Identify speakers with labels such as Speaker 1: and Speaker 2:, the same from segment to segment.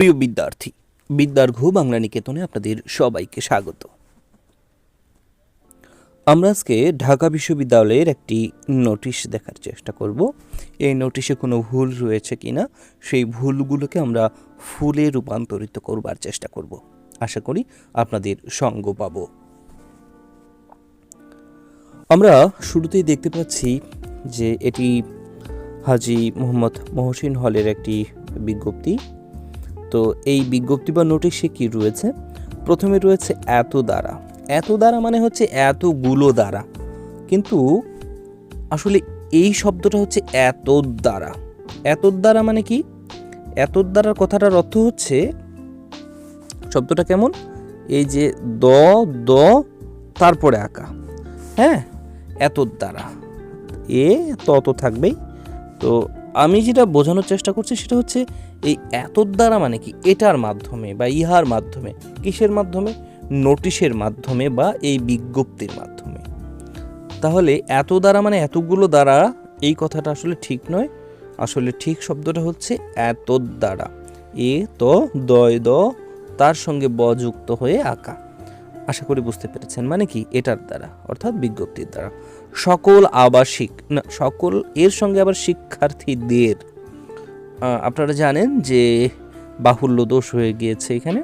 Speaker 1: প্রিয় বিদ্যার্থী, বিদ্যার্ঘ বাংলা নিকেতনে আপনাদের সবাইকে স্বাগত। আমরা আজকে ঢাকা বিশ্ববিদ্যালয়ের একটি নোটিশ দেখার চেষ্টা করব। এই নোটিশে কোনো ভুল রয়েছে কিনা সেই ভুলগুলোকে আমরা ফুলে রূপান্তরিত করবার চেষ্টা করব। আশা করি আপনাদের সঙ্গ পাব। আমরা শুরুতেই দেখতে পাচ্ছি যে এটি হাজী মোহাম্মদ মহসিন হলের একটি বিজ্ঞপ্তি। তো এই বিজ্ঞপ্তি বা নোটিশে কি রয়েছে? প্রথমে রয়েছে এত দ্বারা। এত দ্বারা মানে হচ্ছে এতগুলো দ্বারা, কিন্তু আসলে এই শব্দটা হচ্ছে এত দ্বারা। এত দ্বারা মানে কি? এত দ্বারার কথাটার অর্থ হচ্ছে, শব্দটা কেমন, এই যে দ দ তারপরে আঁকা, হ্যাঁ, এত দ্বারা, এ তত থাকবেই। তো আমি যেটা বোঝানোর চেষ্টা করছি সেটা হচ্ছে এই এত দ্বারা মানে কি, এটার মাধ্যমে বা ইহার মাধ্যমে। কিসের মাধ্যমে? নোটিশের মাধ্যমে বা এই বিজ্ঞপ্তির মাধ্যমে। তাহলে এত দ্বারা মানে এতগুলো দ্বারা, এই কথাটা আসলে ঠিক নয়। আসলে ঠিক শব্দটা হচ্ছে এত দ্বারা, এ তো দয় দ তার সঙ্গে ব যুক্ত হয়ে আঁকা। আশা করি বুঝতে পেরেছেন। মানে কি, এটার দ্বারা অর্থাৎ বিজ্ঞপ্তির দ্বারা সকল আবাসিক না, সকল এর সঙ্গে আবার শিক্ষার্থীদের। আপনারা জানেন যে বাহুল্য দোষ হয়ে গিয়েছে এখানে,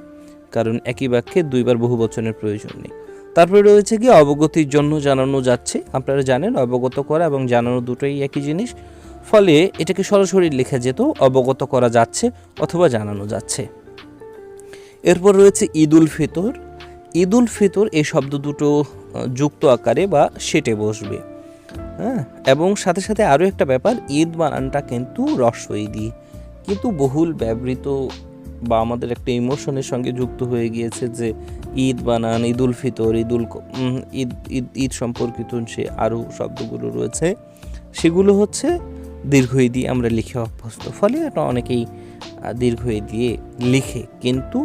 Speaker 1: কারণ একই বাক্যে দুইবার বহু বচনের প্রয়োজন নেই। তারপরে রয়েছে কি, অবগতির জন্য জানানো যাচ্ছে। আপনারা জানেন অবগত করা এবং জানানো দুটোই একই জিনিস, ফলে এটাকে সরাসরি লেখা যেত অবগত করা যাচ্ছে অথবা জানানো যাচ্ছে। এরপর রয়েছে ঈদ উল ফিতর। ঈদ উল ফিতর এই শব্দ দুটো যুক্ত আকারে বা সেটে বসবে, হ্যাঁ। এবং সাথে সাথে আরও একটা ব্যাপার, ঈদ বানানটা কিন্তু রস্বই দিয়ে, কিন্তু বহুল ব্যবহৃত বা আমাদের একটা ইমোশনের সঙ্গে যুক্ত হয়ে গিয়েছে যে ঈদ বানান, ঈদ উল ফিতর, ঈদ ঈদ সম্পর্কিত সে আরও শব্দগুলো রয়েছে, সেগুলো হচ্ছে দীর্ঘই দিয়ে আমরা লিখে অভ্যস্ত, ফলে এটা অনেকেই দীর্ঘই দিয়ে লিখে, কিন্তু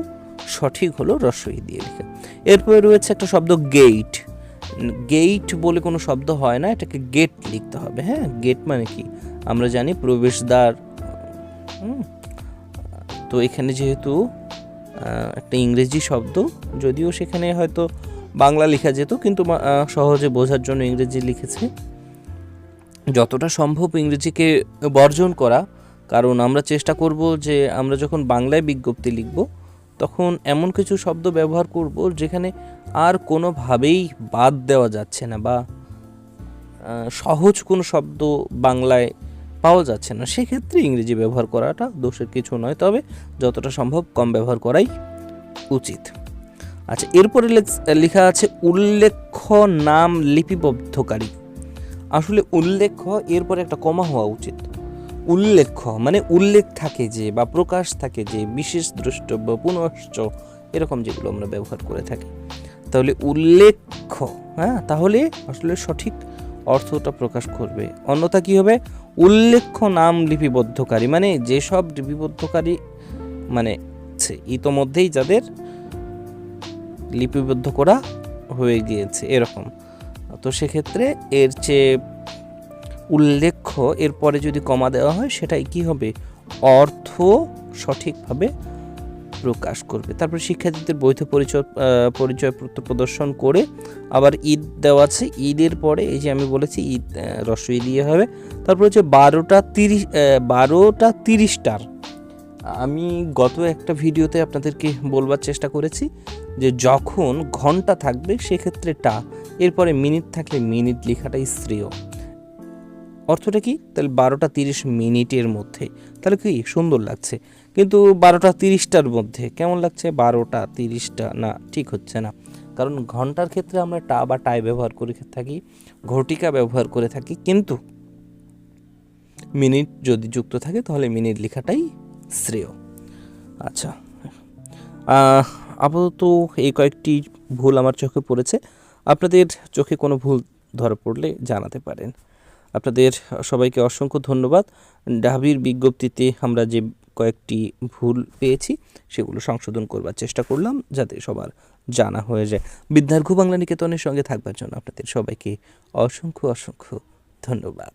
Speaker 1: সঠিক হলো রস্বই দিয়ে লিখে। এরপরে রয়েছে একটা শব্দ গেট। গেট বলে কোনো শব্দ হয় না, এটাকে গেট লিখতে হবে, হ্যাঁ। গেট মানে কি আমরা জানি, প্রবেশদ্বার। তো এখানে যেহেতু একটা ইংরেজি শব্দ, যদিও সেখানে হয়তো বাংলা লেখা যেত, কিন্তু সহজে বোঝার জন্য ইংরেজি লিখেছে। যতটা সম্ভব ইংরেজিকে বর্জন করা, কারণ আমরা চেষ্টা করব যে আমরা যখন বাংলায় বিজ্ঞপ্তি লিখব তখন এমন কিছু শব্দ ব্যবহার করব যেখানে আর কোনোভাবেই বাদ দেওয়া যাচ্ছে না বা সহজ কোনো শব্দ বাংলায় পাওয়া যাচ্ছে না, সেক্ষেত্রে ইংরেজি ব্যবহার করাটা দোষের কিছু নয়, তবে যতটা সম্ভব কম ব্যবহার করাই উচিত। আচ্ছা, এরপরে লেখা আছে উল্লেখ্য নাম লিপিবদ্ধকারী। আসলে উল্লেখ্য এরপরে একটা কমা হওয়া উচিত। উল্লেখ্য মানে উল্লেখ থাকে যে বা প্রকাশ থাকে যে, বিশেষ দ্রষ্টব্য, পুনশ্চ, এরকম যেগুলো আমরা ব্যবহার করে থাকি। তাহলে উল্লেখ্য, হ্যাঁ, তাহলে আসলে সঠিক অর্থটা প্রকাশ করবে। অন্যথা কি হবে? উল্লেখ্য নাম লিপিবদ্ধকারী মানে যেসব লিপিবদ্ধকারী মানে ইতোমধ্যেই যাদের লিপিবদ্ধ করা হয়ে গিয়েছে এরকম। তো সেক্ষেত্রে এর চেয়ে উল্লেখ্য এরপরে যদি কমা দেওয়া হয়, সেটাই কি হবে? অর্থ সঠিকভাবে প্রকাশ করবে। তারপর শিক্ষার্থীদের বৈধ পরিচয়পত্র প্রদর্শন করে, আবার ঈদ দেওয়া আছে। ঈদের পরে এই যে আমি বলেছি ঈদ রস্বই দিয়ে হবে। তারপর হচ্ছে 12টা 30টার। আমি গত একটা ভিডিওতে আপনাদেরকে বলবার চেষ্টা করেছি যে যখন ঘন্টা থাকবে সেক্ষেত্রে টা, এরপরে মিনিট থাকলে মিনিট লেখাটাই শ্রেয়। অর্থটা কি? তাহলে 12টা 30 মিনিটের মধ্যে, তাহলে কি সুন্দর লাগছে। কিন্তু 12টা 30টার মধ্যে কেমন লাগছে? 12টা 30টা না, ঠিক হচ্ছে না। কারণ ঘন্টার ক্ষেত্রে আমরা টা বা টাই ব্যবহার করে থাকি, ঘটিকা ব্যবহার করে থাকি, কিন্তু মিনিট যদি যুক্ত থাকে তাহলে মিনিট লেখাটাই শ্রেয়। আচ্ছা, আপাতত এই কয়েকটি ভুল আমার চোখে পড়েছে। আপনাদের চোখে কোনো ভুল ধরা পড়লে জানাতে পারেন। আপনাদের সবাইকে অসংখ্য ধন্যবাদ। ঢাবির বিজ্ঞপ্তিতে আমরা যে কয়েকটি ভুল পেয়েছি সেগুলো সংশোধন করবার চেষ্টা করলাম, যাতে সবার জানা হয়ে যায়। বিদ্যার্ঘ বাংলা নিকেতনের সঙ্গে থাকবার জন্য আপনাদের সবাইকে অসংখ্য অসংখ্য ধন্যবাদ।